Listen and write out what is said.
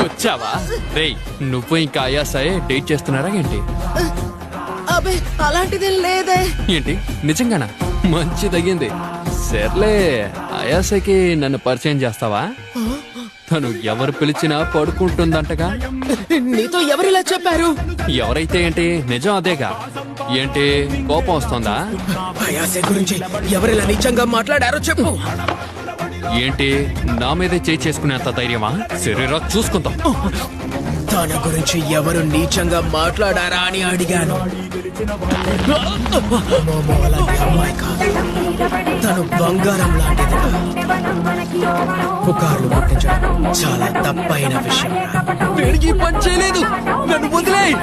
వచ్చావా? రేయ్, నువ్వు ఇంకా ఆయాసాయే డేట్ చేస్తున్నారా ఏంటి? అబే అలాంటిది లేదే. ఏంటి నిజంగానా? మంచి తగ్గింది. సర్లే, ఆయాసకి నన్ను పరిచయం చేస్తావా? తను ఎవరు పిలిచినా పడుకుంటుందంటగా. నీతో ఎవరిలా చెప్పారు? ఎవరైతే ఏంటి, నిజం అదేగా. ఏంటి కోపం వస్తుందా? ఆయాసే గురించి ఎవరిలా నిజంగా మాట్లాడారో చెప్పు. ఏంటి నా మీదే చేయి చేసుకునేంత ధైర్యమా? శరీరా చూసుకుందాం. తన గురించి ఎవరు నీచంగా మాట్లాడారా అని అడిగాను. మోమో అలాంటి అమ్మాయి కాదు, తను బంగారం లాంటిది. పుకార్లు పుట్టించడం చాలా తప్పైన విషయం. వీడికి పని చేయలేదు, నన్ను వదిలేయ్.